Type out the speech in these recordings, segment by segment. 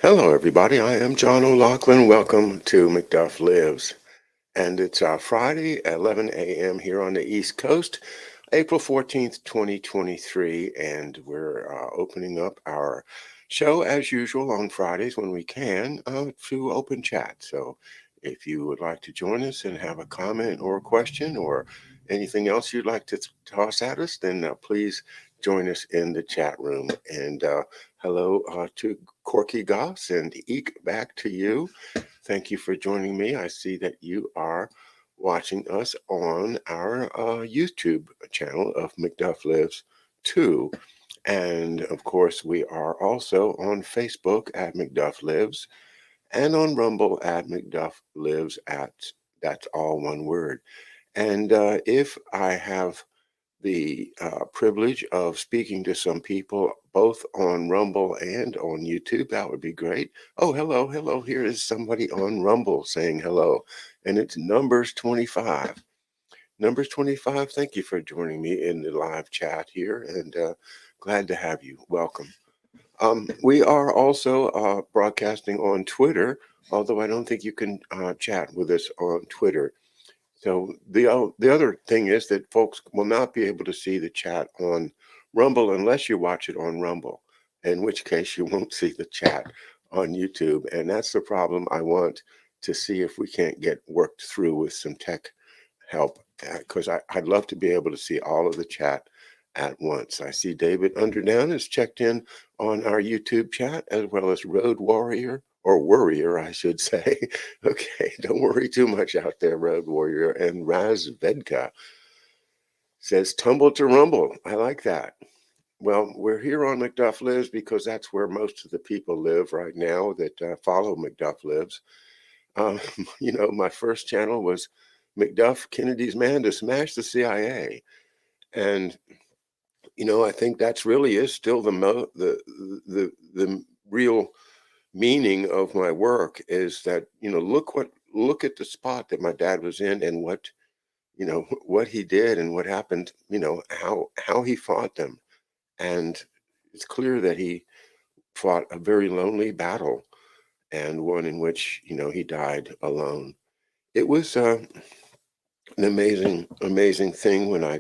Hello, everybody. I am John O'Loughlin. Welcome to McDuff Lives. And it's Friday, 11 a.m. here on the East Coast, April 14th, 2023. And we're opening up our show as usual on Fridays when we can to open chat. So if you would like to join us and have a comment or a question or anything else you'd like to toss at us, then please join us in the chat room. And hello to Corky Goss and Eek, back to you. Thank you for joining me. I see that you are watching us on our YouTube channel of McDuff Lives 2. And of course, we are also on Facebook at McDuff Lives and on Rumble at McDuff Lives at, that's all one word. And if I have the privilege of speaking to some people both on Rumble and on YouTube, that would be great. Oh, hello, hello. Here is somebody on Rumble saying hello, and it's Numbers 25. Numbers 25, thank you for joining me in the live chat here, and glad to have you. Welcome. We are also broadcasting on Twitter, although I don't think you can chat with us on Twitter. So the other thing is that folks will not be able to see the chat on Rumble unless you watch it on Rumble, in which case you won't see the chat on YouTube. And that's the problem I want to see if we can't get worked through with some tech help, because I'd love to be able to see all of the chat at once. I see David Underdown has checked in on our YouTube chat, as well as Road Warrior, or Worrier, I should say. Okay, don't worry too much out there, Road Warrior. And Raz Vedka says, tumble to rumble. I like that. Well, we're here on McDuff Lives because that's where most of the people live right now that follow McDuff Lives. Um, my first channel was McDuff, Kennedy's Man to Smash the CIA. And, I think that's really is still the real meaning of my work is that, look at the spot that my dad was in and what he did and what happened, how he fought them. And it's clear that he fought a very lonely battle and one in which, he died alone. It was an amazing thing when I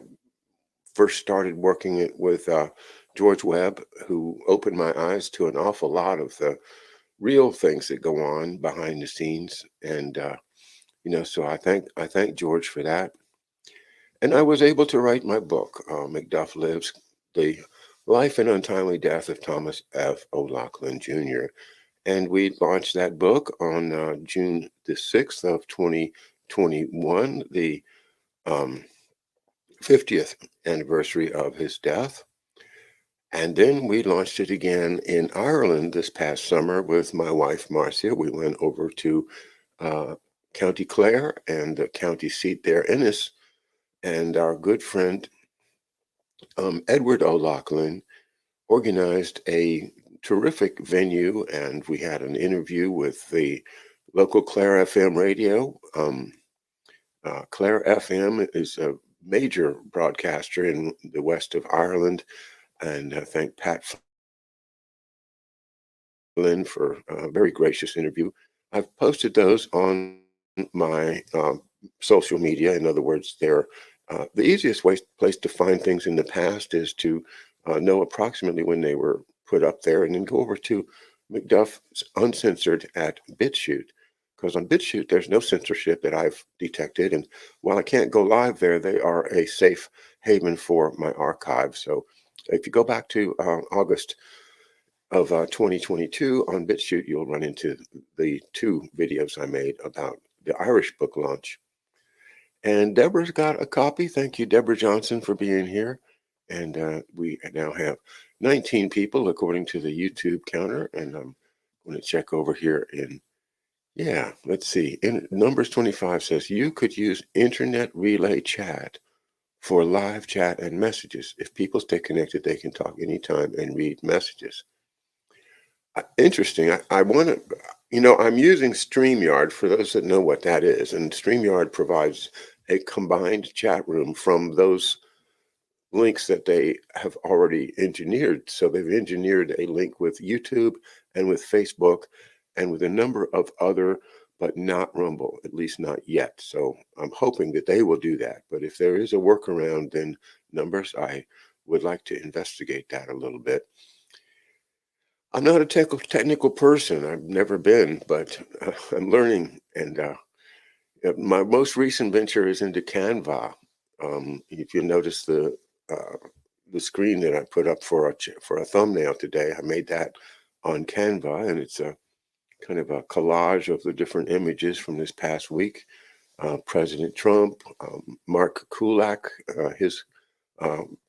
first started working it with George Webb, who opened my eyes to an awful lot of the real things that go on behind the scenes. And so I thank George for that. And I was able to write my book, McDuff Lives: The Life and Untimely Death of Thomas F. O'Loughlin Jr. And we launched that book on June the 6th of 2021, the um, 50th anniversary of his death. And then we launched it again in Ireland this past summer with my wife, Marcia. We went over to uh, County Clare and the county seat there, Ennis, and our good friend Edward O'Loughlin organized a terrific venue, and we had an interview with the local Clare FM radio. Clare FM is a major broadcaster in the west of Ireland, and I thank Pat Flynn for a very gracious interview. I've posted those on my social media. In other words, they're the easiest place to find things in the past is to know approximately when they were put up there, and then go over to McDuff's Uncensored at BitChute. Because on BitChute, there's no censorship that I've detected. And while I can't go live there, they are a safe haven for my archive. So if you go back to August of 2022 on BitChute, you'll run into the two videos I made about the Irish book launch. And Deborah's got a copy. Thank you, Deborah Johnson, for being here. And we now have 19 people according to the YouTube counter. And I'm going to check over here let's see. Numbers 25 says you could use internet relay chat for live chat and messages. If people stay connected, they can talk anytime and read messages. Interesting. I want to, I'm using StreamYard for those that know what that is. And StreamYard provides a combined chat room from those links that they have already engineered. So they've engineered a link with YouTube and with Facebook and with a number of other, but not Rumble, at least not yet. So I'm hoping that they will do that. But if there is a workaround, then numbers, I would like to investigate that a little bit. I'm not a technical person. I've never been, but I'm learning. And my most recent venture is into Canva. If you notice uh, the screen that I put up for a thumbnail today, I made that on Canva, and it's a kind of a collage of the different images from this past week. President Trump, Mark Kulak, his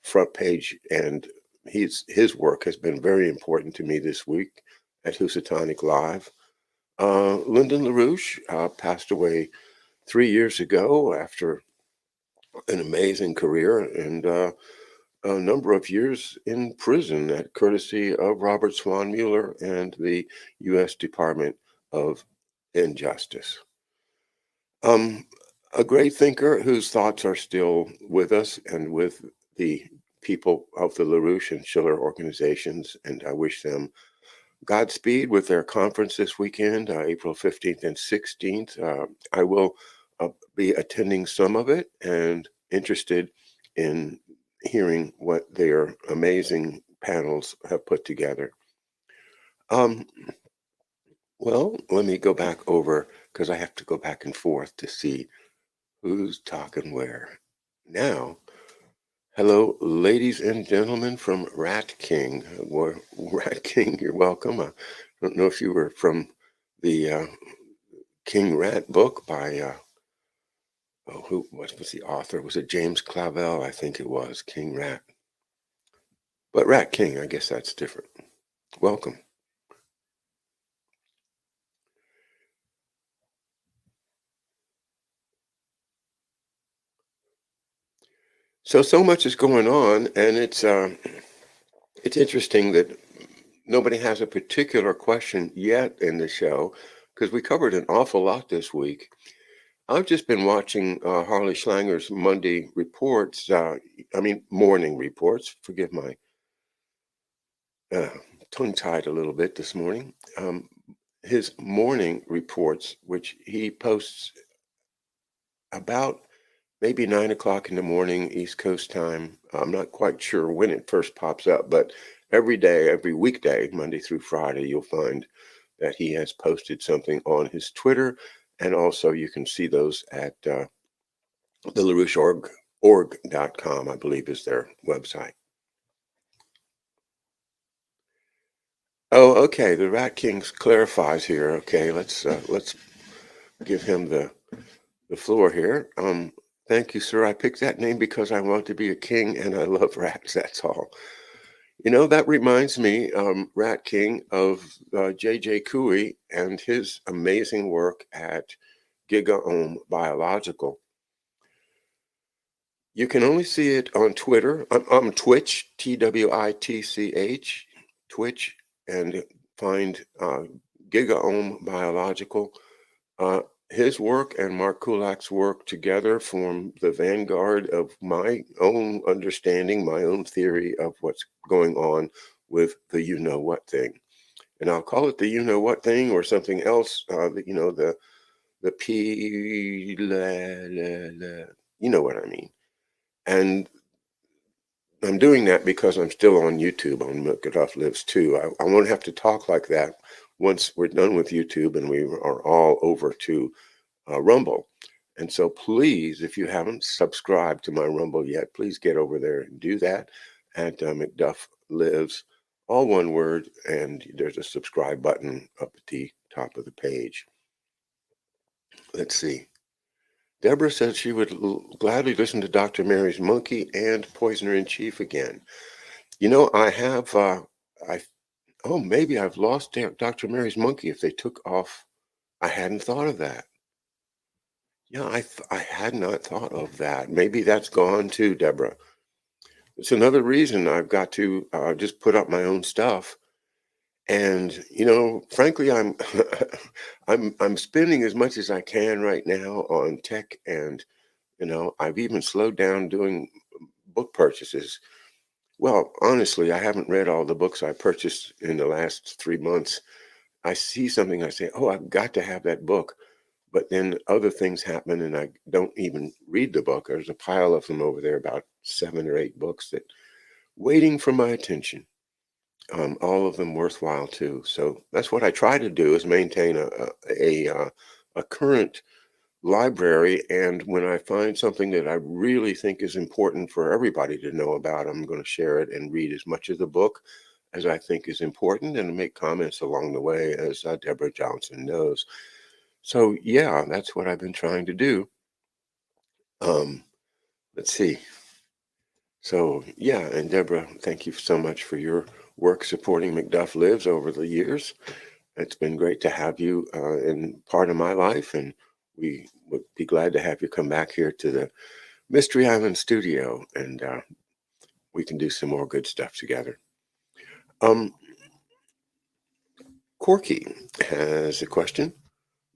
front page, and his work has been very important to me this week at Housatonic Live. Lyndon LaRouche passed away 3 years ago after an amazing career and a number of years in prison at courtesy of Robert Swan Mueller and the U.S. Department of Injustice. Um, a great thinker whose thoughts are still with us and with the people of the LaRouche and Schiller organizations, and I wish them Godspeed with their conference this weekend, April 15th and 16th. I will be attending some of it and interested in hearing what their amazing panels have put together. Um, well, let me go back over because I have to go back and forth to see who's talking where. Now, hello, ladies and gentlemen from Rat King. Well, Rat King, you're welcome. I don't know if you were from the King Rat book by, who was the author? Was it James Clavell? I think it was, King Rat. But Rat King, I guess that's different. Welcome. So much is going on, and it's interesting that nobody has a particular question yet in the show because we covered an awful lot this week. I've just been watching Harley Schlanger's Monday reports. Morning reports. Forgive my uh, tongue tied a little bit this morning. His morning reports, which he posts about maybe 9 o'clock in the morning, East Coast time. I'm not quite sure when it first pops up, but every day, every weekday, Monday through Friday, you'll find that he has posted something on his Twitter. And also, you can see those at the LaRoucheOrg.com, I believe is their website. Oh, okay. The Rat King clarifies here. Okay, let's give him the floor here. Thank you, sir. I picked that name because I want to be a king and I love rats. That's all. You know, that reminds me, Rat King, of J.J. Couey and his amazing work at GigaOM Biological. You can only see it on Twitter, on Twitch, TWITCH, Twitch, and find GigaOM Biological. Uh, his work and Mark Kulak's work together form the vanguard of my own understanding, my own theory of what's going on with the you know what thing. And I'll call it the you know what thing or something else, the P, you know what I mean. And I'm doing that because I'm still on YouTube on McDuff Lives too. I won't have to talk like that once we're done with YouTube and we are all over to Rumble. And so please, if you haven't subscribed to my Rumble yet, please get over there and do that at McDuff Lives, all one word, and there's a subscribe button up at the top of the page. Let's see. Deborah said she would gladly listen to Dr. Mary's Monkey and Poisoner in Chief again. You know, I have, maybe I've lost Dr. Mary's Monkey if they took off. I hadn't thought of that. Yeah, I had not thought of that. Maybe that's gone too, Deborah. It's another reason I've got to just put up my own stuff. And you know, frankly, I'm I'm spending as much as I can right now on tech, and you know, I've even slowed down doing book purchases. Well, honestly, I haven't read all the books I purchased in the last 3 months. I see something, I say, oh, I've got to have that book. But then other things happen and I don't even read the book. There's a pile of them over there, about 7 or 8 books that waiting for my attention. All of them worthwhile too. So that's what I try to do, is maintain a current library. And when I find something that I really think is important for everybody to know about, I'm going to share it and read as much of the book as I think is important and make comments along the way, as Deborah Johnson knows. So yeah, that's what I've been trying to do. Um, let's see. So yeah, and Deborah, thank you so much for your work supporting McDuff Lives over the years. It's been great to have you in part of my life, and we would be glad to have you come back here to the Mystery Island studio, and we can do some more good stuff together. Um, Corky has a question.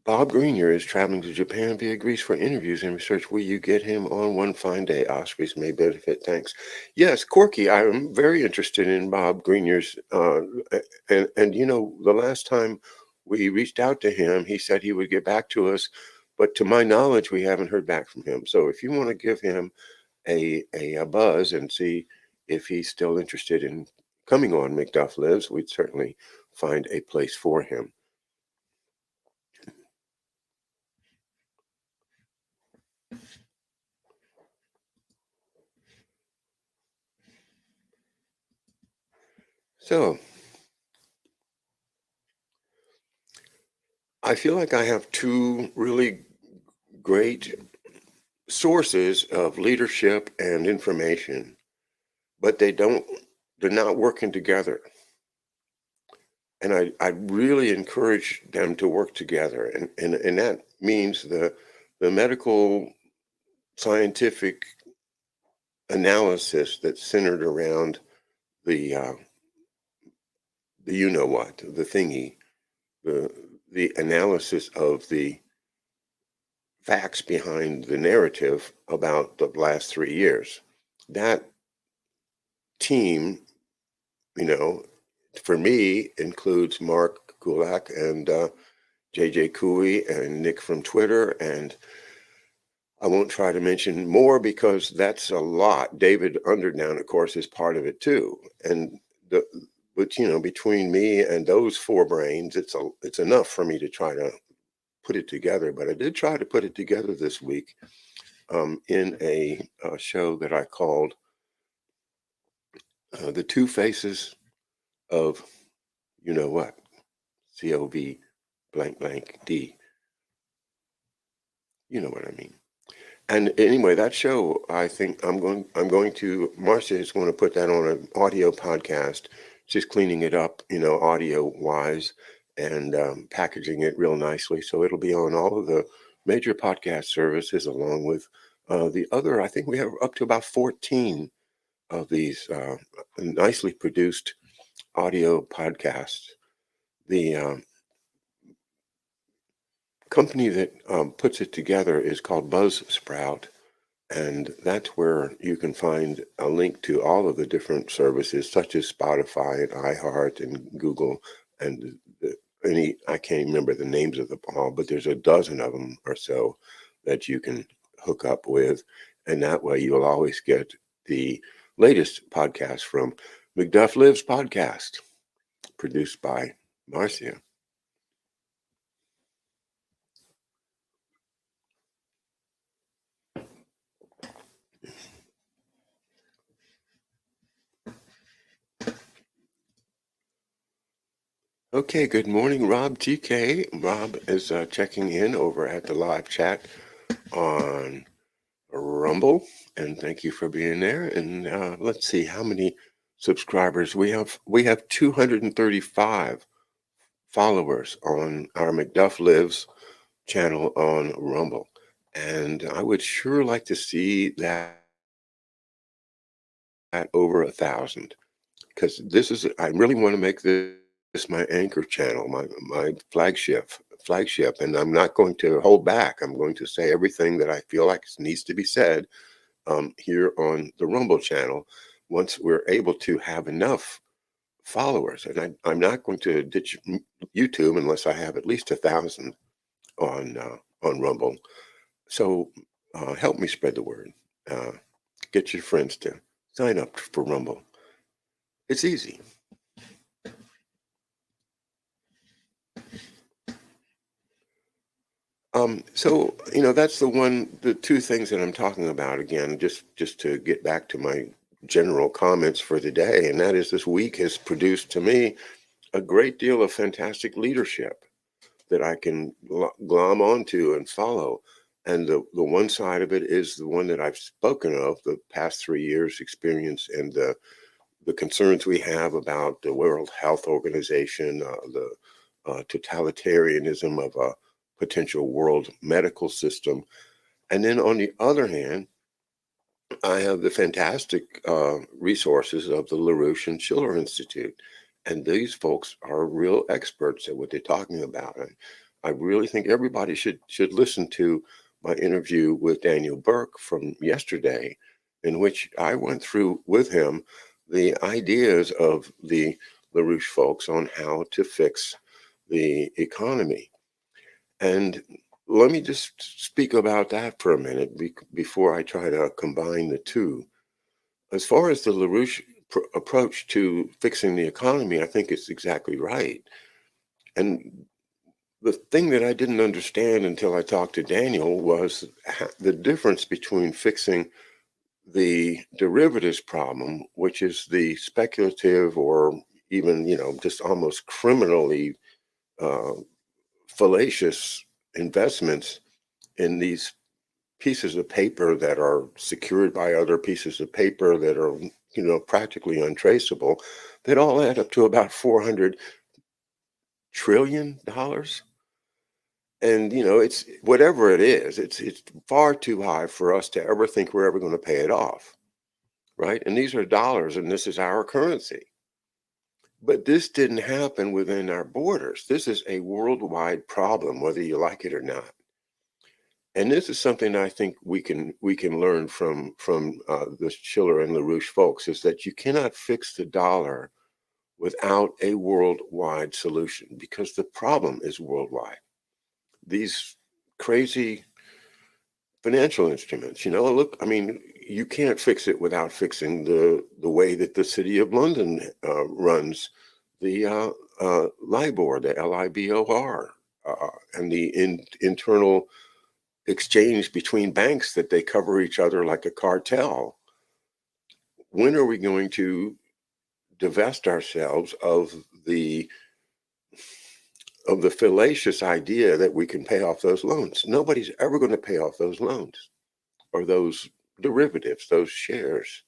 Bob Greenyer is traveling to Japan via Greece for interviews and research. Will you get him on one fine day? Ospreys may benefit. Thanks. Yes, Corky, I'm very interested in Bob Greenyer's. And you know, the last time we reached out to him, he said he would get back to us. But to my knowledge, we haven't heard back from him. So if you want to give him a buzz and see if he's still interested in coming on McDuff Lives, we'd certainly find a place for him. So I feel like I have two really great sources of leadership and information, but they're not working together. And I really encourage them to work together. And that means the medical scientific analysis that's centered around the the you know what, the thingy, the the analysis of the facts behind the narrative about the last 3 years. That team, you know, for me, includes Mark Kulak and JJ Cooey and Nick from Twitter. And I won't try to mention more because that's a lot. David Underdown, of course, is part of it too. And but you know, between me and those four brains, it's enough for me to try to put it together. But I did try to put it together this week in a show that I called The Two Faces of You Know What, COV blank blank D. You know what I mean. And anyway, that show, I think I'm going to, Marcia is going to put that on an audio podcast, just cleaning it up, you know, audio wise, and packaging it real nicely. So it'll be on all of the major podcast services, along with the other, I think we have up to about 14 of these nicely produced audio podcasts. The company that puts it together is called Buzzsprout, and that's where you can find a link to all of the different services, such as Spotify and iHeart and Google, and I can't remember the names of them all, but there's a dozen of them or so that you can hook up with, and that way you'll always get the latest podcast from McDuff Lives podcast, produced by Marcia. Okay, good morning, Rob TK. Rob is checking in over at the live chat on Rumble, and thank you for being there. And let's see how many subscribers we have. We have 235 followers on our McDuff Lives channel on Rumble, and I would sure like to see that at over 1,000, because I really want to make this my anchor channel, my flagship, and I'm not going to hold back. I'm going to say everything that I feel like needs to be said here on the Rumble channel once we're able to have enough followers. And I'm not going to ditch YouTube unless I have at least 1,000 on Rumble. So help me spread the word. Uh, get your friends to sign up for Rumble. It's easy. So that's the two things that I'm talking about again, just to get back to my general comments for the day, and that is this week has produced to me a great deal of fantastic leadership that I can glom onto and follow. And the one side of it is the one that I've spoken of, the past 3 years experience and the concerns we have about the World Health Organization, the totalitarianism of a potential world medical system. And then on the other hand, I have the fantastic resources of the LaRouche and Schiller Institute. And these folks are real experts at what they're talking about. I really think everybody should listen to my interview with Daniel Burke from yesterday, in which I went through with him the ideas of the LaRouche folks on how to fix the economy. And let me just speak about that for a minute before I try to combine the two. As far as the LaRouche approach to fixing the economy, I think it's exactly right. And the thing that I didn't understand until I talked to Daniel was the difference between fixing the derivatives problem, which is the speculative or even, just almost criminally uh, fallacious investments in these pieces of paper that are secured by other pieces of paper that are, practically untraceable, that all add up to about $400 trillion. And it's whatever it is, it's far too high for us to ever think we're ever going to pay it off, right? And these are dollars, and this is our currency. But this didn't happen within our borders. This is a worldwide problem, whether you like it or not. And this is something I think we can learn from the Schiller and LaRouche folks, is that you cannot fix the dollar without a worldwide solution, because the problem is worldwide. These crazy financial instruments, look, I mean, you can't fix it without fixing the way that the City of London runs the LIBOR, the LIBOR, and the internal exchange between banks that they cover each other like a cartel. When are we going to divest ourselves of the fallacious idea that we can pay off those loans? Nobody's ever going to pay off those loans or those derivatives, those shares.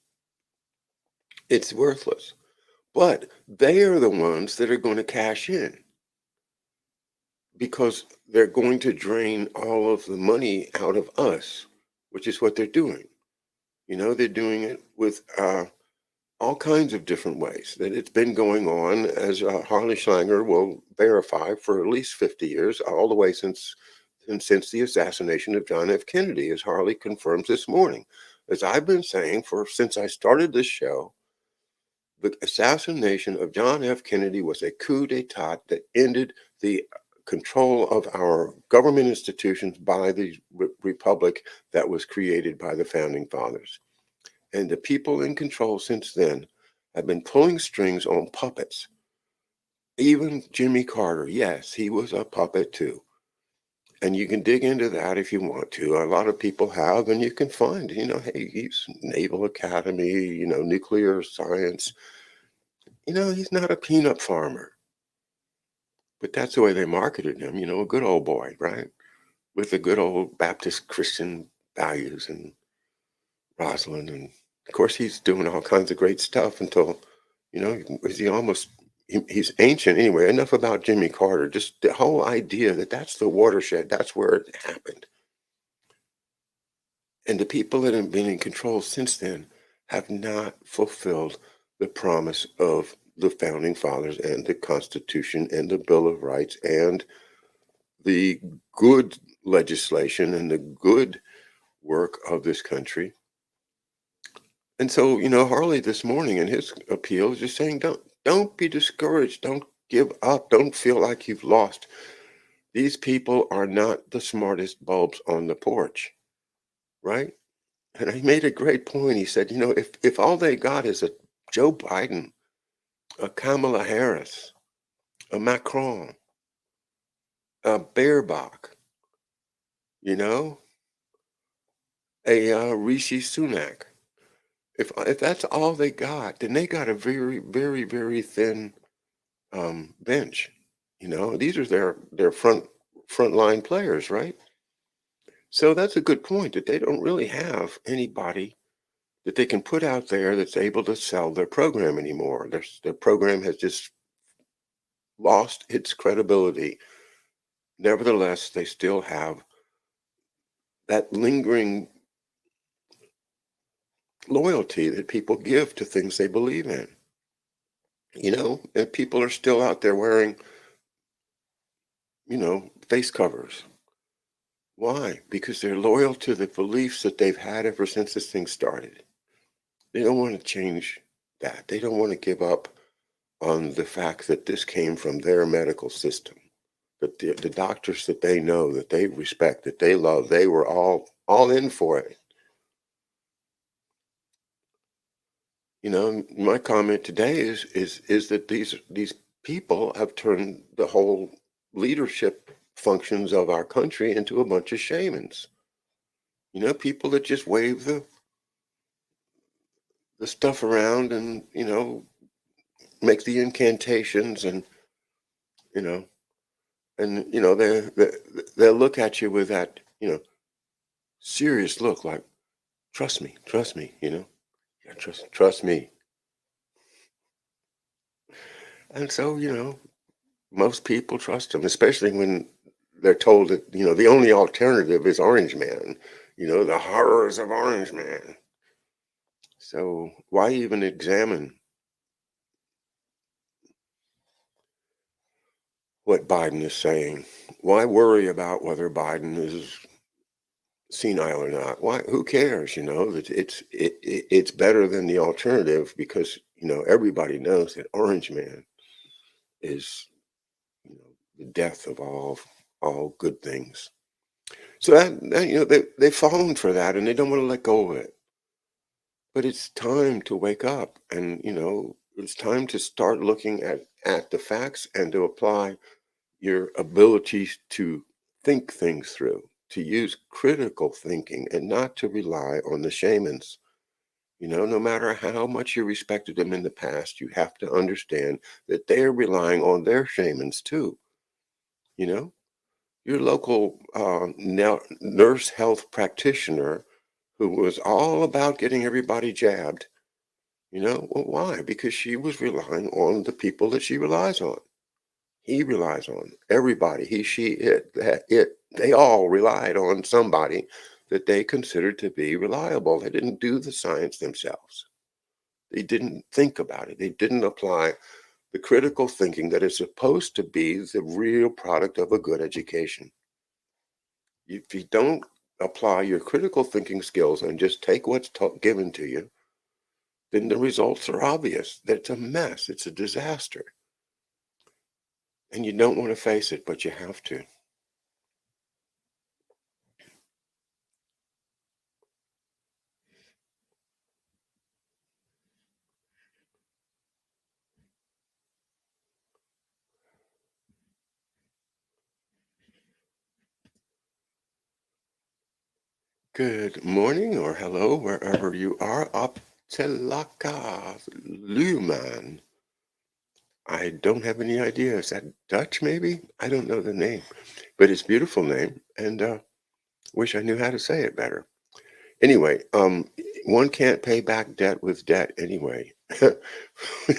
It's worthless. But they are the ones that are going to cash in, because they're going to drain all of the money out of us, which is what they're doing. They're doing it with all kinds of different ways that it's been going on, as Harley Schlanger will verify, for at least 50 years, all the way since the assassination of John F. Kennedy, as Harley confirms this morning. As I've been saying since I started this show, the assassination of John F. Kennedy was a coup d'etat that ended the control of our government institutions by the republic that was created by the founding fathers. And the people in control since then have been pulling strings on puppets. Even Jimmy Carter, yes, he was a puppet too. And you can dig into that if you want to. A lot of people have, and you can find, hey, he's Naval Academy, nuclear science. He's not a peanut farmer. But that's the way they marketed him, a good old boy, right? With the good old Baptist Christian values and Rosalind. And of course, he's doing all kinds of great stuff until, he's ancient anyway. Enough about Jimmy Carter. Just the whole idea that that's the watershed, that's where it happened. And the people that have been in control since then have not fulfilled the promise of the founding fathers and the Constitution and the Bill of Rights and the good legislation and the good work of this country. And so, Harley this morning in his appeal is just saying, don't be discouraged. Don't give up. Don't feel like you've lost. These people are not the smartest bulbs on the porch, right? And he made a great point. He said, if all they got is a Joe Biden, a Kamala Harris, a Macron, a Baerbock, you know, a Rishi Sunak. If that's all they got, then they got a very, very, very thin bench. These are their frontline players, right? So that's a good point that they don't really have anybody that they can put out there that's able to sell their program anymore. Their program has just lost its credibility. Nevertheless, they still have that lingering loyalty that people give to things they believe in. And people are still out there wearing, face covers. Why? Because they're loyal to the beliefs that they've had ever since this thing started. They don't want to change that. They don't want to give up on the fact that this came from their medical system, that the doctors that they know, that they respect, that they love, they were all in for it. My comment today is that these people have turned the whole leadership functions of our country into a bunch of shamans. People that just wave the stuff around and make the incantations and you know they'll look at you with that serious look like trust me, yeah, trust me. And so most people trust them, especially when they're told that the only alternative is Orange Man, the horrors of Orange Man. So why even examine what Biden is saying? Why worry about whether Biden is senile or not? Why? Who cares? That it's better than the alternative because everybody knows that Orange Man is the death of all good things. So that they've fallen for that and they don't want to let go of it. But it's time to wake up and it's time to start looking at the facts and to apply your abilities to think things through, to use critical thinking and not to rely on the shamans. No matter how much you respected them in the past, you have to understand that they're relying on their shamans too. You know, your local nurse health practitioner who was all about getting everybody jabbed. Well, why? Because she was relying on the people that she relies on. He relies on everybody. He, she, it, that, it. They all relied on somebody that they considered to be reliable. They didn't do the science themselves. They didn't think about it. They didn't apply the critical thinking that is supposed to be the real product of a good education. If you don't apply your critical thinking skills and just take what's given to you, then the results are obvious. That it's a mess. It's a disaster. And you don't want to face it, but you have to. Good morning or hello, wherever you are. Aptelaka Luman. I don't have any idea. Is that Dutch, maybe? I don't know the name, but it's a beautiful name, and wish I knew how to say it better. Anyway, one can't pay back debt with debt anyway.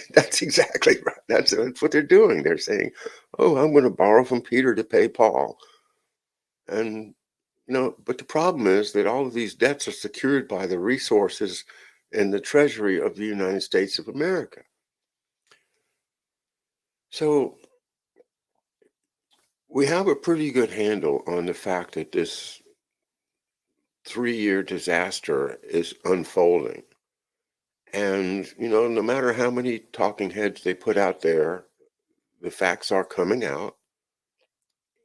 That's exactly right. That's what they're doing. They're saying, "Oh, I'm going to borrow from Peter to pay Paul," and but the problem is that all of these debts are secured by the resources and the treasury of the United States of America. So we have a pretty good handle on the fact that this 3-year disaster is unfolding. And, no matter how many talking heads they put out there, the facts are coming out.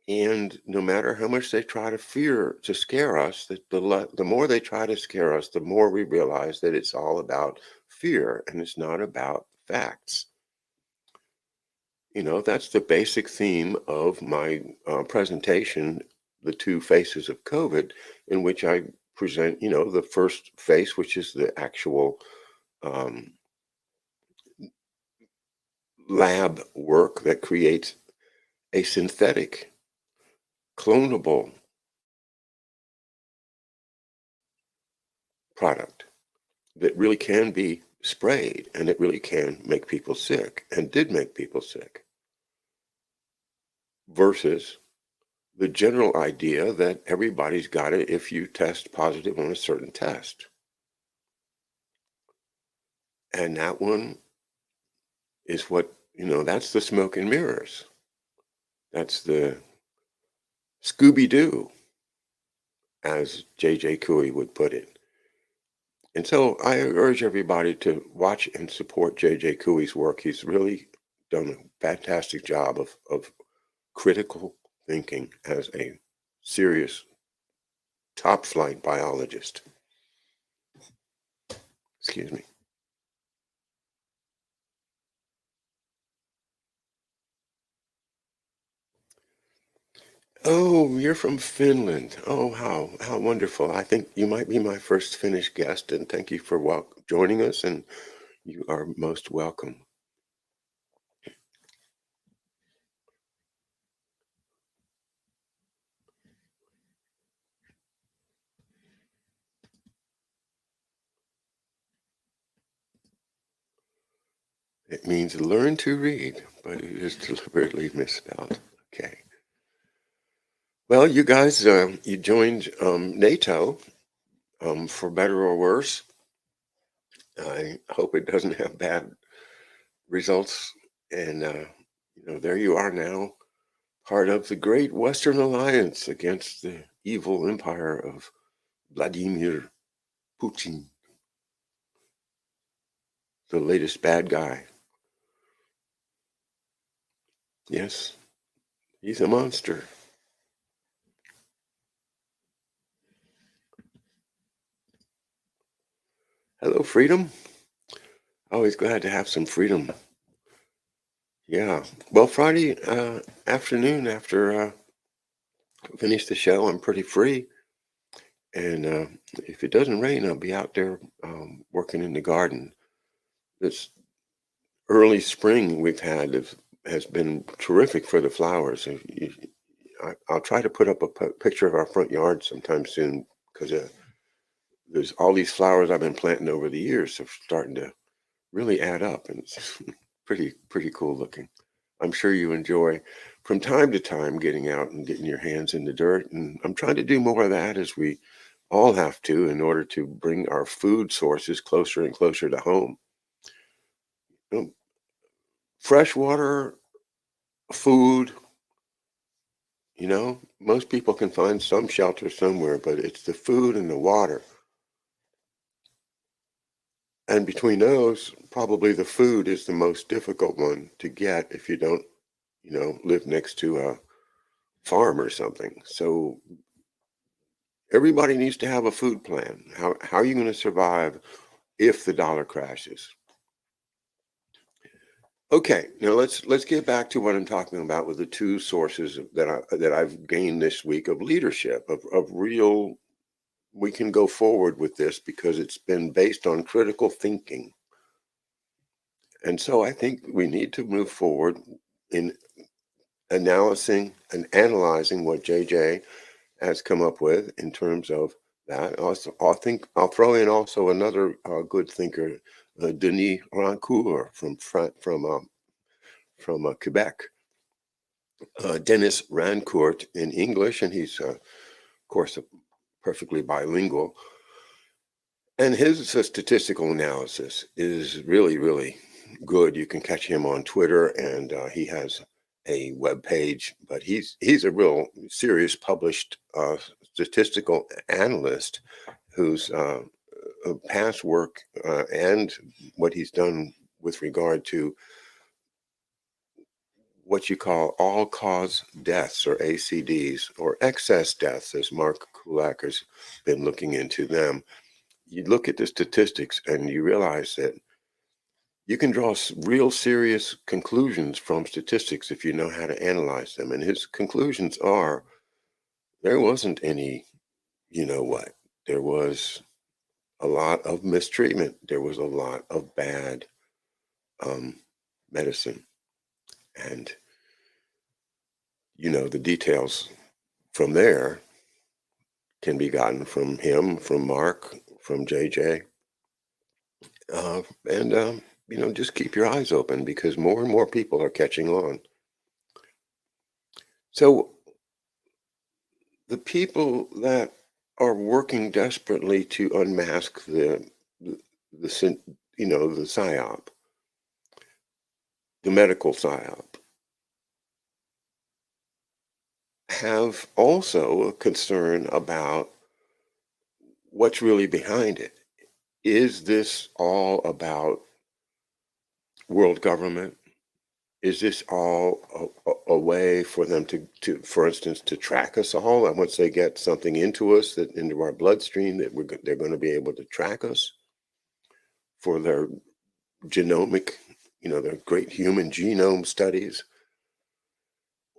And no matter how much they try to scare us, that the more they try to scare us, the more we realize that it's all about fear and it's not about facts. That's the basic theme of my presentation, The Two Faces of COVID, in which I present, the first face, which is the actual um, lab work that creates a synthetic, clonable product that really can be sprayed and it really can make people sick and did make people sick, versus the general idea that everybody's got it if you test positive on a certain test. And that one is what, that's the smoke and mirrors. That's the Scooby-Doo, as J.J. Couey would put it. And so I urge everybody to watch and support J.J. Couey's work. He's really done a fantastic job of critical thinking as a serious top flight biologist. Excuse me. Oh, you're from Finland. Oh, how wonderful. I think you might be my first Finnish guest, and thank you for joining us, and you are most welcome. It means learn to read, but it is deliberately misspelled. Okay. Well, you guys, you joined NATO, for better or worse. I hope it doesn't have bad results. And, there you are now, part of the great Western alliance against the evil empire of Vladimir Putin, the latest bad guy. Yes, he's a monster. Hello, freedom. Always glad to have some freedom. Yeah. Well, Friday afternoon after finish the show, I'm pretty free. And if it doesn't rain, I'll be out there working in the garden. This early spring we've had has been terrific for the flowers. I'll try to put up a picture of our front yard sometime soon, because there's all these flowers I've been planting over the years, so starting to really add up, and it's pretty cool looking. I'm sure you enjoy from time to time getting out and getting your hands in the dirt, and I'm trying to do more of that, as we all have to, in order to bring our food sources closer and closer to home. You know, fresh water, food, most people can find some shelter somewhere, but it's the food and the water. And between those, probably the food is the most difficult one to get if you don't, live next to a farm or something. So everybody needs to have a food plan. How are you going to survive if the dollar crashes? Okay, now let's get back to what I'm talking about with the two sources that I've gained this week of leadership, of real. We can go forward with this because it's been based on critical thinking. And so I think we need to move forward in analyzing what JJ has come up with in terms of that. Also, I'll throw in also another good thinker, Denis Rancourt from Quebec. Dennis Rancourt in English, and he's of course perfectly bilingual. And his statistical analysis is really good. You can catch him on Twitter, and he has a web page. But he's a real serious published statistical analyst who's past work and what he's done with regard to what you call all-cause deaths, or ACDs, or excess deaths, as Mark Kulak has been looking into them. You look at the statistics and you realize that you can draw real serious conclusions from statistics if you know how to analyze them. And his conclusions are there wasn't any, you know what, there was a lot of mistreatment, there was a lot of bad um, medicine. And, the details from there can be gotten from him, from Mark, from JJ. And, just keep your eyes open because more and more people are catching on. So the people that are working desperately to unmask the psyop, the medical psyop, have also a concern about what's really behind it. Is this all about world government? Is this all a way for them for instance, to track us all? And once they get something into us, into our bloodstream, they're going to be able to track us for their genomic, their great human genome studies?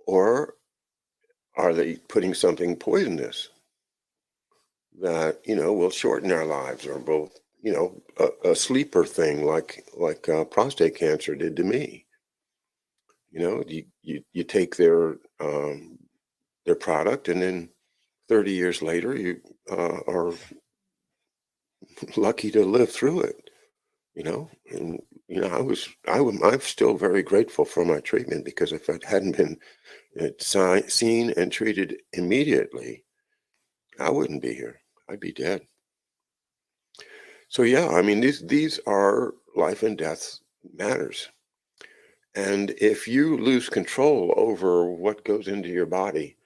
Or are they putting something poisonous that, will shorten our lives, or will, a sleeper thing like prostate cancer did to me? You take their product, and then 30 years later, you are lucky to live through it. And I'm still very grateful for my treatment, because if it hadn't been seen and treated immediately, I wouldn't be here. I'd be dead. So yeah, I mean, these are life and death matters. And if you lose control over what goes into your body,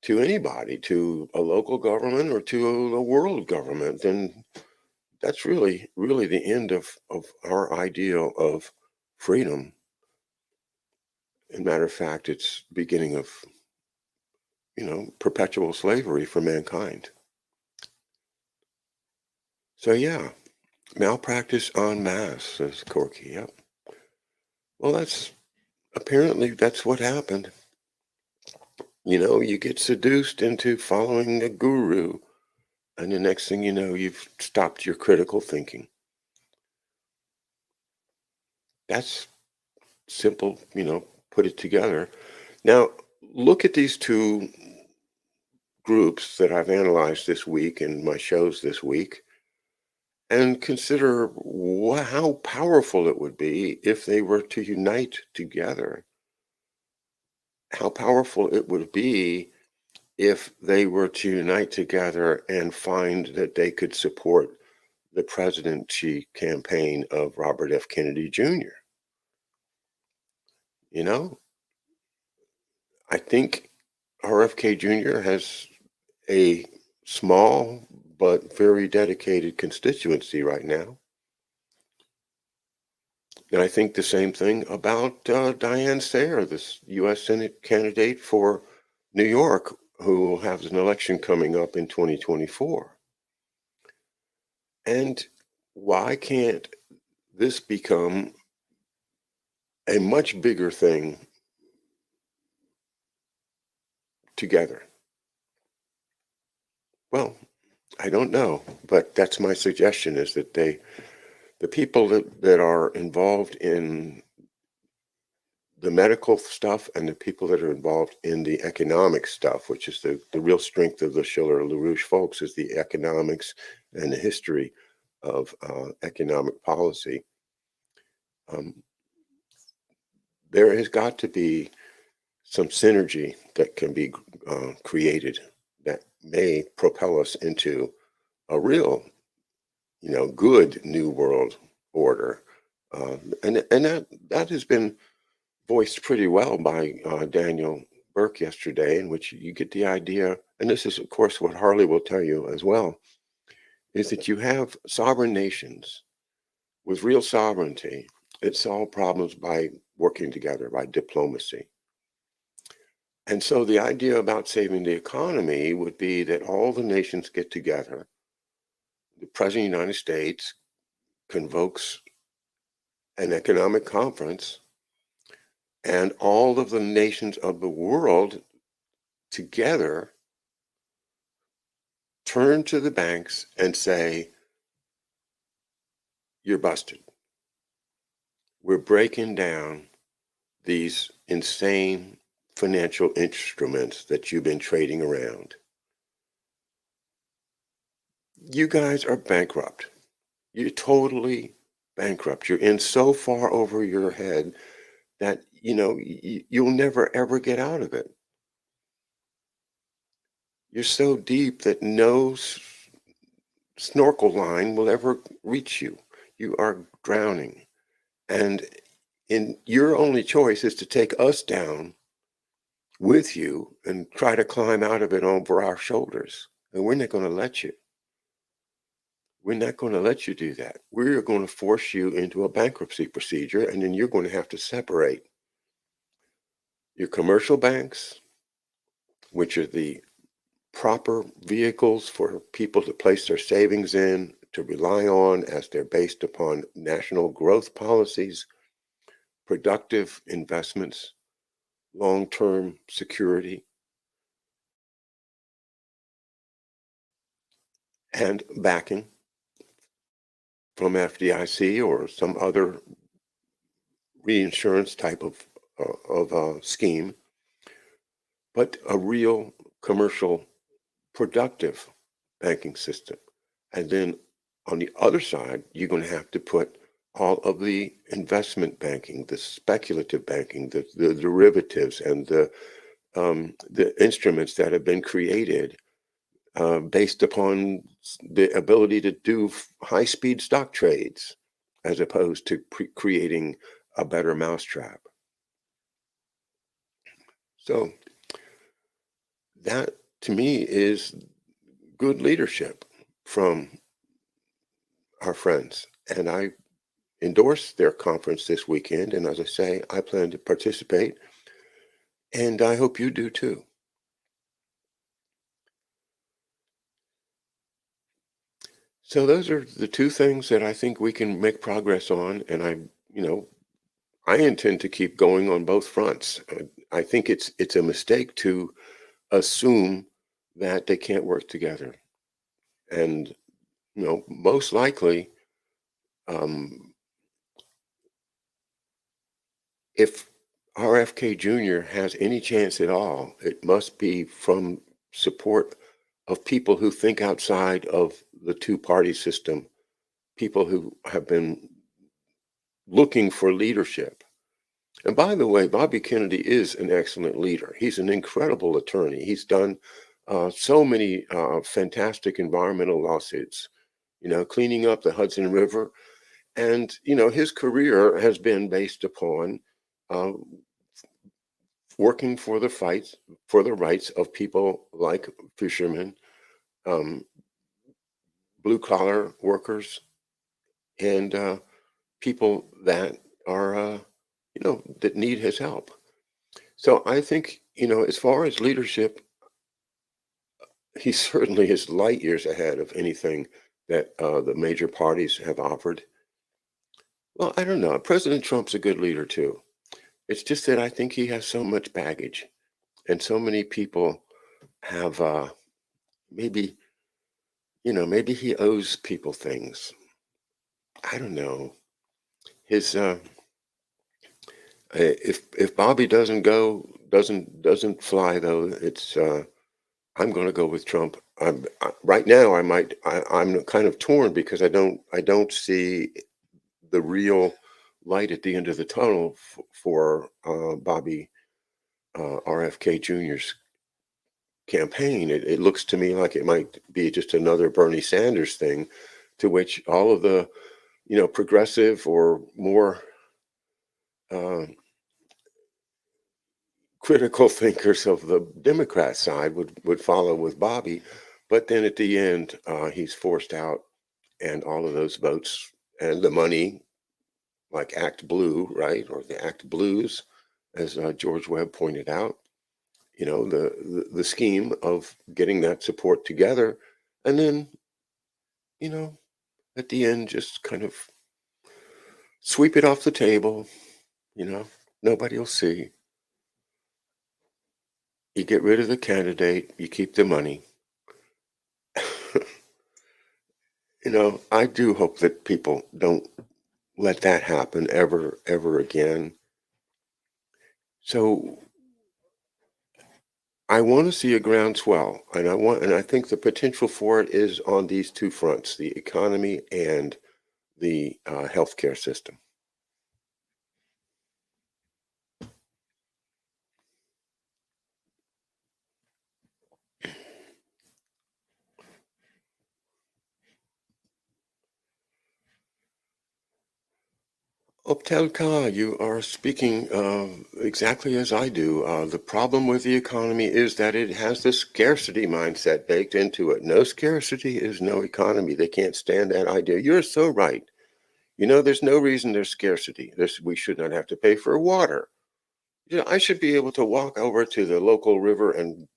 to anybody, to a local government or to a world government, then that's really, really the end of our ideal of freedom. As a matter of fact, it's beginning of, perpetual slavery for mankind. So yeah, malpractice en masse, says Corky. Yep. Well, that's what happened. You get seduced into following a guru, and the next thing you know, you've stopped your critical thinking. That's simple, put it together. Now, look at these two groups that I've analyzed this week in my shows this week, and consider how powerful it would be if they were to unite together. How powerful it would be if they were to unite together and find that they could support the presidency campaign of Robert F. Kennedy Jr. You know, I think RFK Jr. has a small but very dedicated constituency right now. And I think the same thing about Diane Sayer, this U.S. Senate candidate for New York, who has an election coming up in 2024. And why can't this become a much bigger thing together? Well, I don't know, but that's my suggestion, is that the people that are involved in the medical stuff, and the people that are involved in the economic stuff, which is the real strength of the Schiller LaRouche folks, is the economics and the history of economic policy. There has got to be some synergy that can be created that may propel us into a real, good new world order. And that has been voiced pretty well by Daniel Burke yesterday, in which you get the idea, and this is, of course, what Harley will tell you as well, is that you have sovereign nations with real sovereignty that solve problems by working together, by diplomacy. And so the idea about saving the economy would be that all the nations get together. The President of the United States convokes an economic conference, and all of the nations of the world together turn to the banks and say, you're busted. We're breaking down these insane financial instruments that you've been trading around. You guys are bankrupt. You're totally bankrupt. You're in so far over your head that, you'll never ever get out of it. You're so deep that no snorkel line will ever reach you. You are drowning. And your only choice is to take us down with you and try to climb out of it over our shoulders. And we're not going to let you. We're not going to let you do that. We're going to force you into a bankruptcy procedure, and then you're going to have to separate your commercial banks, which are the proper vehicles for people to place their savings in, to rely on as they're based upon national growth policies, productive investments, long-term security, and backing from FDIC or some other reinsurance type of scheme, but a real commercial productive banking system. And then on the other side, you're going to have to put all of the investment banking, the speculative banking, the derivatives, and the instruments that have been created based upon the ability to do high-speed stock trades, as opposed to creating a better mousetrap. So that, to me, is good leadership from our friends. And I endorse their conference this weekend. And as I say, I plan to participate. And I hope you do too. So those are the two things that I think we can make progress on. And I intend to keep going on both fronts. I think it's a mistake to assume that they can't work together. And, most likely, um, if RFK Jr. has any chance at all, it must be from support of people who think outside of the two-party system, people who have been looking for leadership. And by the way, Bobby Kennedy is an excellent leader. He's an incredible attorney. He's done so many fantastic environmental lawsuits, cleaning up the Hudson River. And, his career has been based upon uh, working for the rights of people like fishermen, um, blue collar workers, and people that are, that need his help. So I think, as far as leadership, he certainly is light years ahead of anything that the major parties have offered. Well, I don't know. President Trump's a good leader too. It's just that I think he has so much baggage, and so many people have maybe, maybe he owes people things. I don't know. His if Bobby doesn't fly though, it's I'm going to go with Trump. Right now I'm kind of torn because I don't see the real light at the end of the tunnel for Bobby RFK Jr.'s campaign. It looks to me like it might be just another Bernie Sanders thing, to which all of the progressive or more uh, critical thinkers of the Democrat side would follow with Bobby. But then at the end, he's forced out, and all of those votes and the money, like Act Blue, right, or the Act Blues, as George Webb pointed out, the scheme of getting that support together, and then, you know, at the end, just kind of sweep it off the table, you know, nobody will see. You get rid of the candidate, you keep the money. I do hope that people don't let that happen ever again. So I want to see a groundswell, and I think the potential for it is on these two fronts: the economy and the healthcare system. Optelka, you are speaking exactly as I do. The problem with the economy is that it has this scarcity mindset baked into it. No scarcity is no economy. They can't stand that idea. You're so right. There's no reason there's scarcity. We should not have to pay for water. I should be able to walk over to the local river and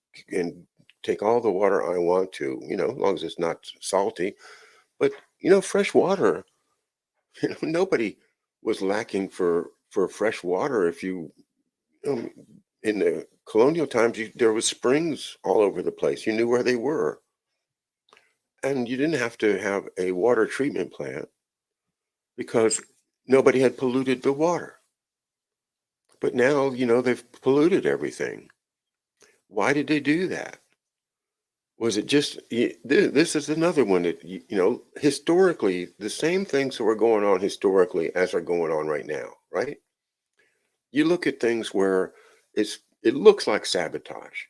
take all the water I want to, as long as it's not salty. But fresh water. Nobody was lacking for fresh water. If um, in the colonial times, there was springs all over the place. You knew where they were, and you didn't have to have a water treatment plant because nobody had polluted the water. But now, they've polluted everything. Why did they do that? Was it just this is another one that historically the same things that were going on historically as are going on right now, right? You look at things where it looks like sabotage.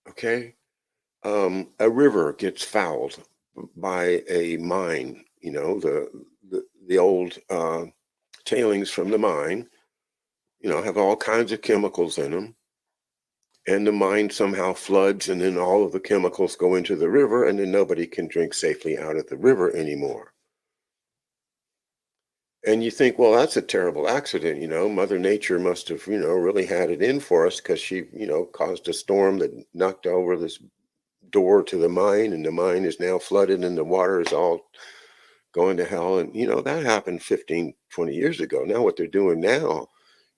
Okay, a river gets fouled by a mine. The old tailings from the mine. Have all kinds of chemicals in them, and the mine somehow floods, and then all of the chemicals go into the river, and then nobody can drink safely out of the river anymore. And you think, well, that's a terrible accident. Mother Nature must have, really had it in for us because she, caused a storm that knocked over this door to the mine, and the mine is now flooded, and the water is all going to hell. And, that happened 15, 20 years ago. Now, what they're doing now,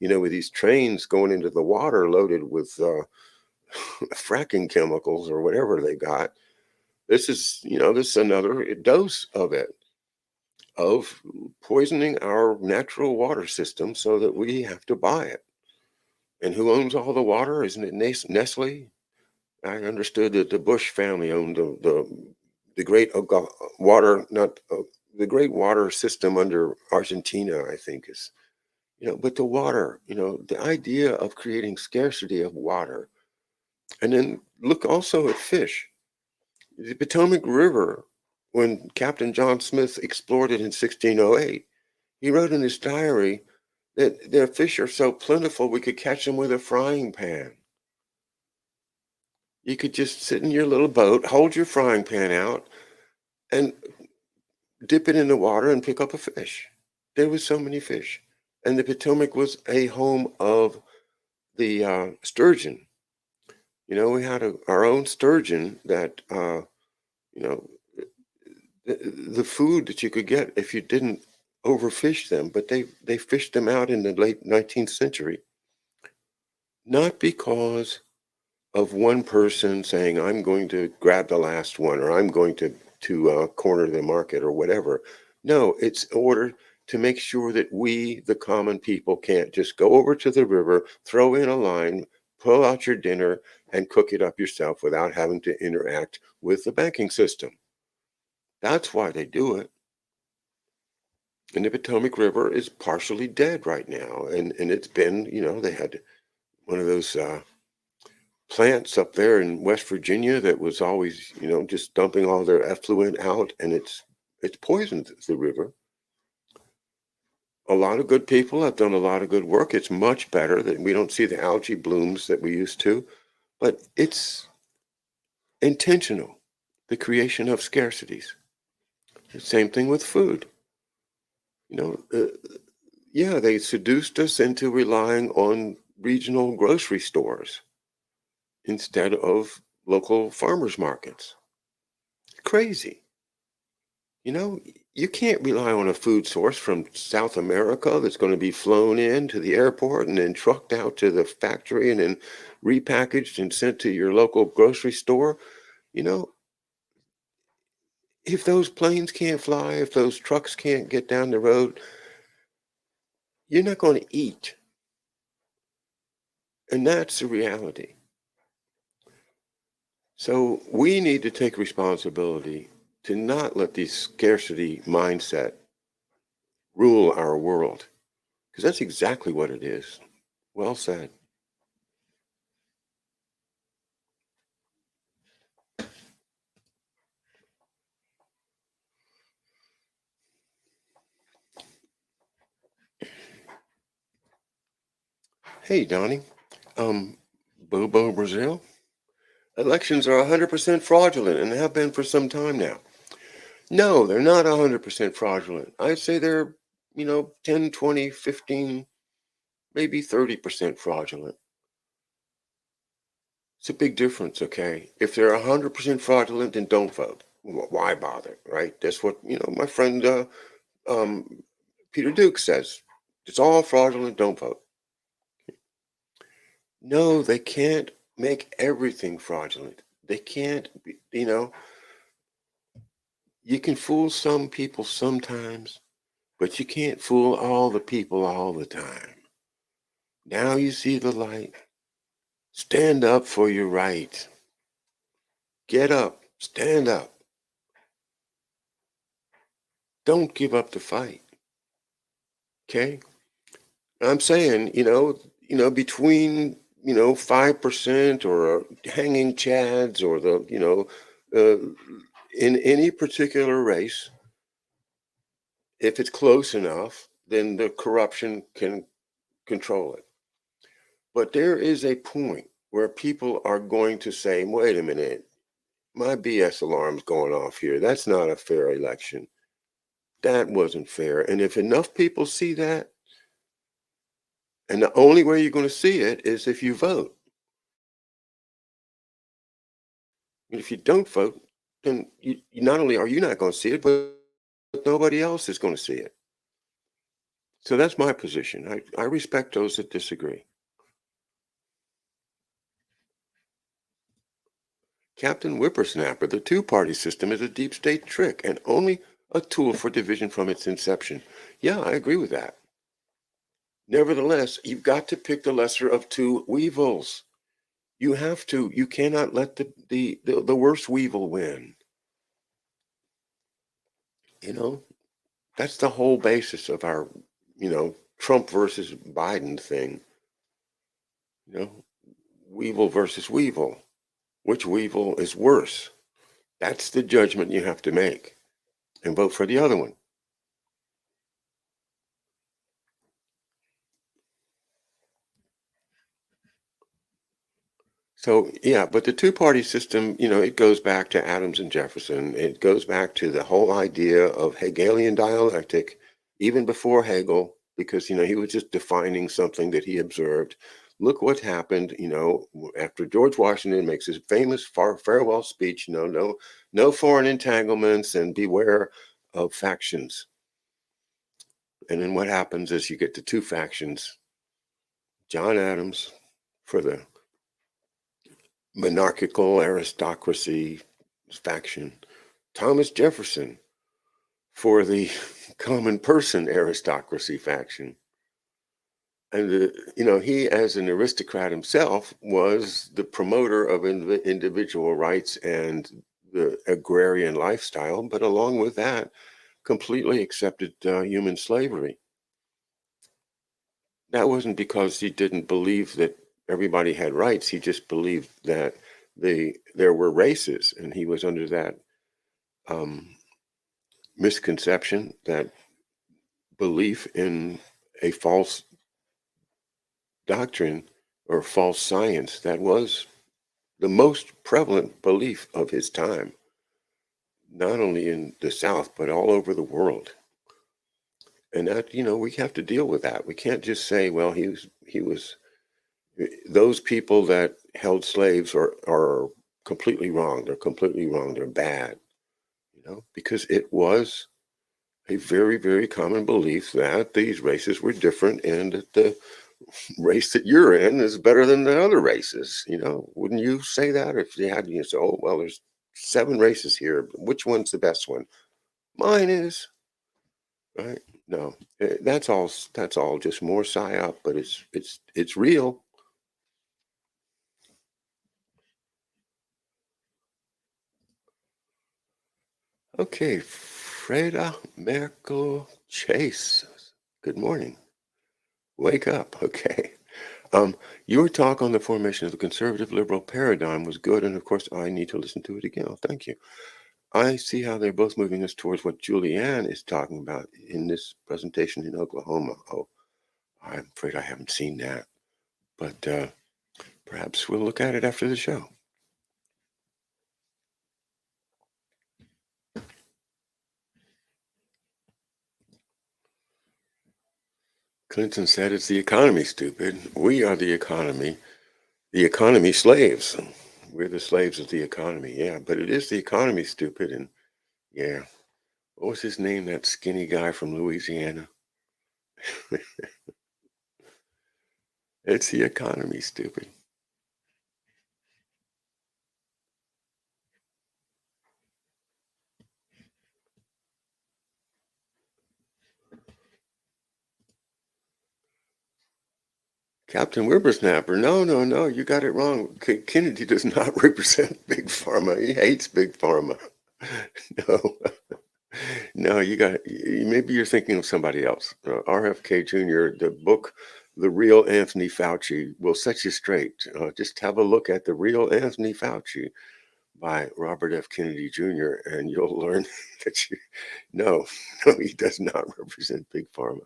with these trains going into the water loaded with fracking chemicals or whatever they got, this is another dose of it, of poisoning our natural water system so that we have to buy it. And who owns all the water? Isn't it Nestle? I understood that the Bush family owned the great water, not the great water system under Argentina, I think is, but the water, the idea of creating scarcity of water. And then look also at fish. The Potomac River, when Captain John Smith explored it in 1608, he wrote in his diary that their fish are so plentiful we could catch them with a frying pan. You could just sit in your little boat, hold your frying pan out, and dip it in the water and pick up a fish. There was so many fish. And the Potomac was a home of the sturgeon. We had our own sturgeon that, you know, the food that you could get if you didn't overfish them, but they fished them out in the late 19th century, not because of one person saying, I'm going to grab the last one, or I'm going to corner the market or whatever. No, it's in order to make sure that we, the common people, can't just go over to the river, throw in a line, pull out your dinner, and cook it up yourself without having to interact with the banking system. That's why they do it. And the Potomac River is partially dead right now. And it's been, they had one of those plants up there in West Virginia that was always, just dumping all their effluent out, and it's poisoned the river. A lot of good people have done a lot of good work. It's much better that we don't see the algae blooms that we used to, but it's intentional. the creation of scarcities. The same thing with food. You know, yeah, they seduced us into relying on regional grocery stores instead of local farmers markets. Crazy. You know, you can't rely on a food source from South America that's going to be flown in to the airport and then trucked out to the factory and then repackaged and sent to your local grocery store. You know, if those planes can't fly, if those trucks can't get down the road, you're not going to eat. And that's the reality. So we need to take responsibility to not let the scarcity mindset rule our world, because that's exactly what it is. Well said. Hey, Donnie. Um, Bobo Brazil. Elections are 100% fraudulent and have been for some time now. No, they're not 100% fraudulent. I'd say they're, 10, 20, 15, maybe 30% fraudulent. It's a big difference, okay? If they're 100% fraudulent, then don't vote. Why bother, right? That's what, my friend um, Peter Duke says. It's all fraudulent, don't vote. No, they can't make everything fraudulent. They can't, you can fool some people sometimes, but you can't fool all the people all the time. Now you see the light. Stand up for your right. Get up. Stand up. Don't give up the fight. Okay? I'm saying, between, 5% or hanging chads or uh, in any particular race, if it's close enough, then the corruption can control it. But there is a point where people are going to say, wait a minute, my BS alarm's going off here. That's not a fair election. That wasn't fair. And if enough people see that, and the only way you're going to see it is if you vote. And if you don't vote, then not only are you not going to see it, but nobody else is going to see it. So that's my position. I respect those that disagree. Captain Whippersnapper, the two-party system is a deep state trick and only a tool for division from its inception. Yeah, I agree with that. Nevertheless, you've got to pick the lesser of two weevils. You have to. You cannot let the worst weevil win. You know, that's the whole basis of our, Trump versus Biden thing. You know, weevil versus weevil. Which weevil is worse? That's the judgment you have to make and vote for the other one. So, yeah, but the two-party system, it goes back to Adams and Jefferson. It goes back to the whole idea of Hegelian dialectic, even before Hegel, because, he was just defining something that he observed. Look what happened, after George Washington makes his famous farewell speech, no foreign entanglements and beware of factions. And then what happens is you get the two factions. John Adams for the monarchical aristocracy faction, Thomas Jefferson for the common person aristocracy faction. And, he, as an aristocrat himself, was the promoter of individual rights and the agrarian lifestyle, but along with that, completely accepted human slavery. That wasn't because he didn't believe that everybody had rights. He just believed that there were races, and he was under that um, misconception, that belief in a false doctrine or false science that was the most prevalent belief of his time. not only in the South, but all over the world. And that, we have to deal with that. We can't just say, well, he was those people that held slaves are completely wrong. They're completely wrong. They're bad, because it was a very, very common belief that these races were different and that the race that you're in is better than the other races. Wouldn't you say that if you say, oh, well, there's 7 races here. Which one's the best one? Mine is, right? No, that's all just more psyop, but it's real. Okay, Freda Merkel Chase. Good morning. Wake up. Okay. Your talk on the formation of the conservative liberal paradigm was good, and of course, I need to listen to it again. Oh, thank you. I see how they're both moving us towards what Julianne is talking about in this presentation in Oklahoma. Oh, I'm afraid I haven't seen that, but perhaps we'll look at it after the show. Clinton said it's the economy, stupid. We are the economy slaves. We're the slaves of the economy. Yeah, but it is the economy, stupid. And yeah, what was his name? That skinny guy from Louisiana. It's the economy, stupid. Captain Whippersnapper. No, no, no, you got it wrong. Kennedy does not represent Big Pharma. He hates Big Pharma. No, no, maybe you're thinking of somebody else. RFK Jr., the book, The Real Anthony Fauci, will set you straight. Just have a look at The Real Anthony Fauci by Robert F. Kennedy Jr., and you'll learn that no, no, he does not represent Big Pharma.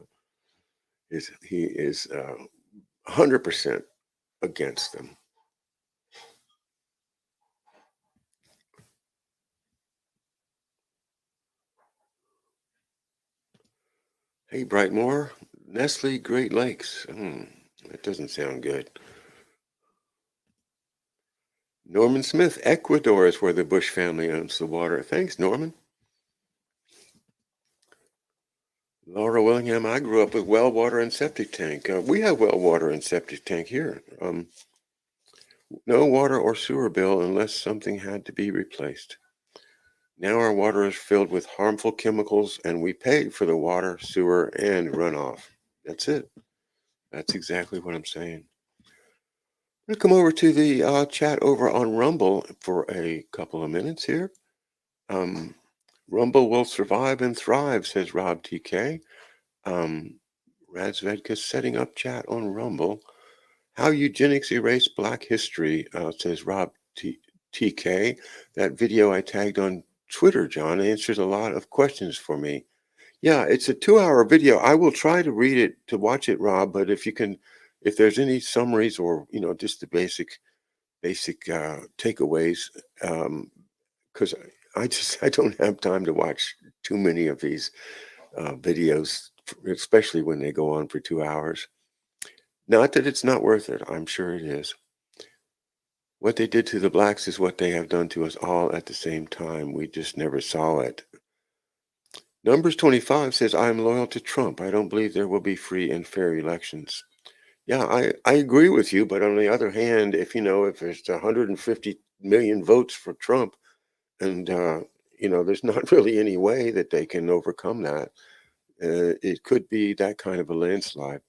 He is 100% against them. Hey, Brightmore, Nestle Great Lakes. That doesn't sound good. Norman Smith, Ecuador is where the Bush family owns the water. Thanks, Norman. Laura Willingham, I grew up with well water and septic tank. We have well water and septic tank here. No water or sewer bill unless something had to be replaced. Now our water is filled with harmful chemicals and we pay for the water, sewer, and runoff. That's it. That's exactly what I'm saying. I'm going to come over to the chat over on Rumble for a couple of minutes here. Rumble will survive and thrive, says Rob TK. Razvedka's setting up chat on Rumble. How eugenics erased Black history, says Rob TK. That video I tagged on Twitter, John, answers a lot of questions for me. Yeah, it's a 2-hour video. I will try to read it, to watch it, Rob, but if there's any summaries or, just the basic takeaways, because I don't have time to watch too many of these videos, especially when they go on for 2 hours. Not that it's not worth it. I'm sure it is. What they did to the blacks is what they have done to us all at the same time. We just never saw it. Numbers 25 says, I am loyal to Trump. I don't believe there will be free and fair elections. Yeah, I agree with you. But on the other hand, if there's 150 million votes for Trump and, there's not really any way that they can overcome that, it could be that kind of a landslide.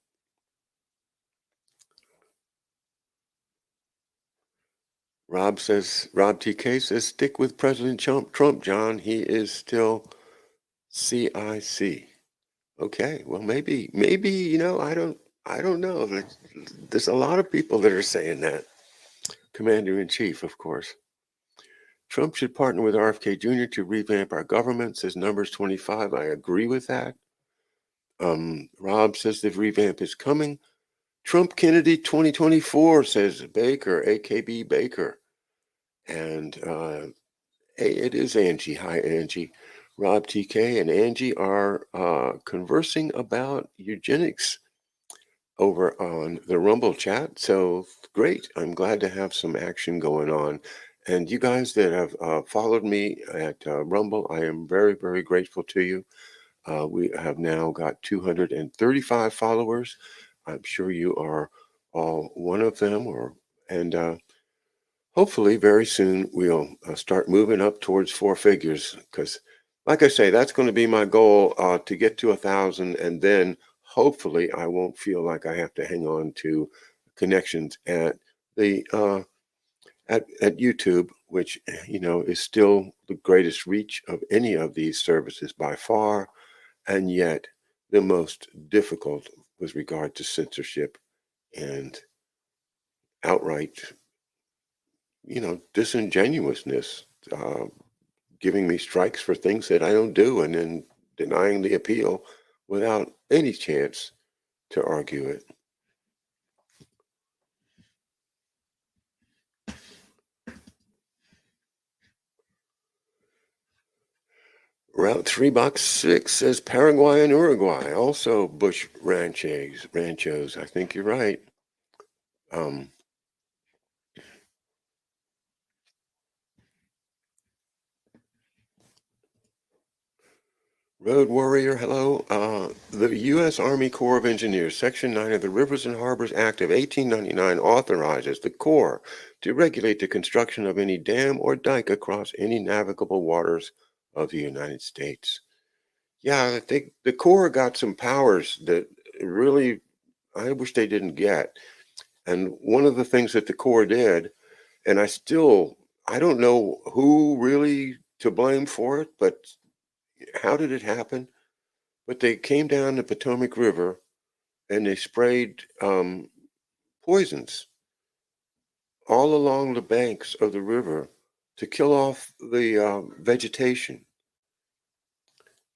Rob TK says, stick with President Trump, John. He is still CIC. Okay, well, maybe, I don't know. There's a lot of people that are saying that. Commander in Chief, of course. Trump should partner with RFK Jr. to revamp our government, says Numbers 25. I agree with that. Rob says the revamp is coming. Trump Kennedy 2024, says Baker, AKB Baker. And Hey, it is Angie. Hi, Angie. Rob TK and Angie are conversing about eugenics over on the Rumble chat. So great. I'm glad to have some action going on. And you guys that have followed me at Rumble, I am very, very grateful to you. We have now got 235 followers. I'm sure you are all one of them, and hopefully, very soon we'll start moving up towards four figures because, like I say, that's going to be my goal to get to 1,000, and then hopefully I won't feel like I have to hang on to connections at the at YouTube, which is still the greatest reach of any of these services by far, and yet the most difficult with regard to censorship and outright, disingenuousness. Giving me strikes for things that I don't do and then denying the appeal without any chance to argue it. Route 3 Box 6 says Paraguay and Uruguay, also bush ranchos. I think you're right. Um, Road Warrior, hello. The U.S. Army Corps of Engineers, Section 9 of the Rivers and Harbors Act of 1899 authorizes the Corps to regulate the construction of any dam or dike across any navigable waters of the United States. Yeah, I think the Corps got some powers that really I wish they didn't get. And one of the things that the Corps did, and I don't know who really to blame for it, but how did it happen? But they came down the Potomac River and they sprayed poisons all along the banks of the river to kill off the vegetation.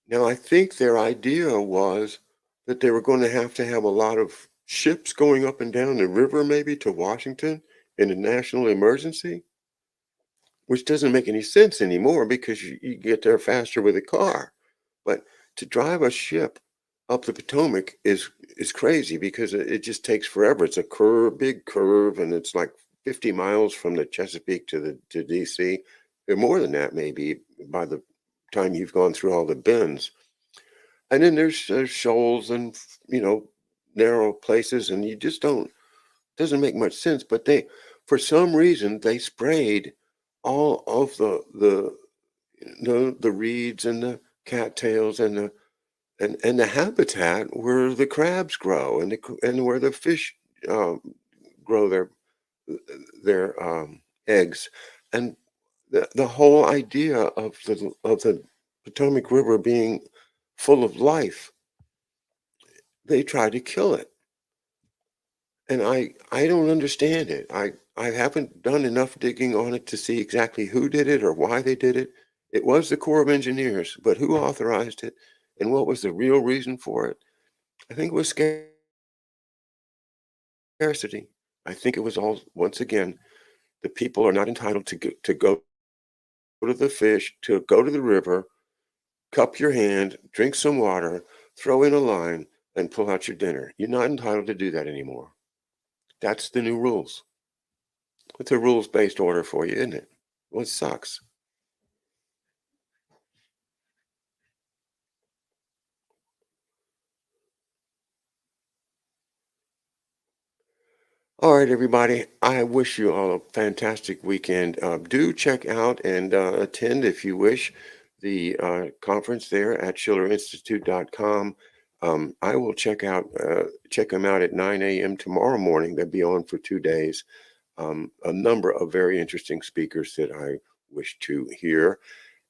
Now, I think their idea was that they were going to have a lot of ships going up and down the river, maybe to Washington in a national emergency, which doesn't make any sense anymore because you get there faster with a car. But to drive a ship up the Potomac is crazy because it just takes forever. It's a big curve, and it's like 50 miles from the Chesapeake to DC, or more than that maybe by the time you've gone through all the bends. And then there's shoals and narrow places, and you just don't doesn't make much sense. But for some reason, they sprayed all of the reeds and the cattails and the habitat where the crabs grow and where the fish um, grow their eggs, and the whole idea of the Potomac River being full of life, they tried to kill it. And I don't understand it. I haven't done enough digging on it to see exactly who did it or why they did it. It was the Corps of Engineers, but who authorized it and what was the real reason for it? I think it was scarcity. I think it was all, once again, the people are not entitled to go to the fish, to go to the river, cup your hand, drink some water, throw in a line, and pull out your dinner. You're not entitled to do that anymore. That's the new rules. It's a rules-based order for you, isn't it? Well, it sucks. All right, everybody. I wish you all a fantastic weekend. Do check out and attend, if you wish, the conference there at schillerinstitute.com. I will check them out at 9 a.m. tomorrow morning. They'll be on for 2 days. A number of very interesting speakers that I wish to hear.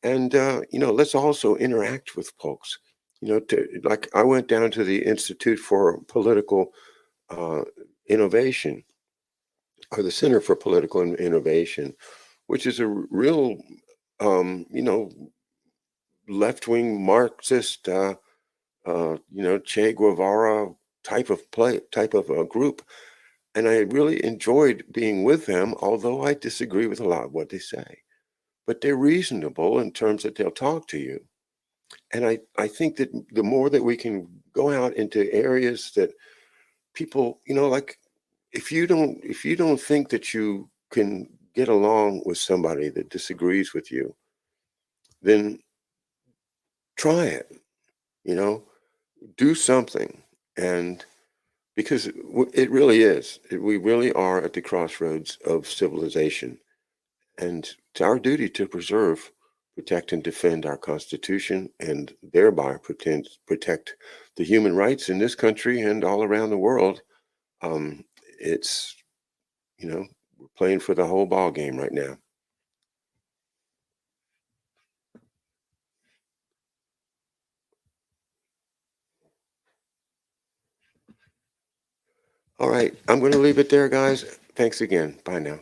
And, let's also interact with folks. Like I went down to the Institute for Political uh, Innovation, or the Center for Political Innovation, which is a real, left-wing Marxist, Che Guevara type of a group. And I really enjoyed being with them, although I disagree with a lot of what they say. but they're reasonable in terms that they'll talk to you. And I think that the more that we can go out into areas that people, like if you don't think that you can get along with somebody that disagrees with you, then try it, you know, do something. And because it really is, we really are at the crossroads of civilization. And it's our duty to preserve, protect, and defend our Constitution and thereby protect the human rights in this country and all around the world. It's, we're playing for the whole ball game right now. All right. I'm going to leave it there, guys. Thanks again. Bye now.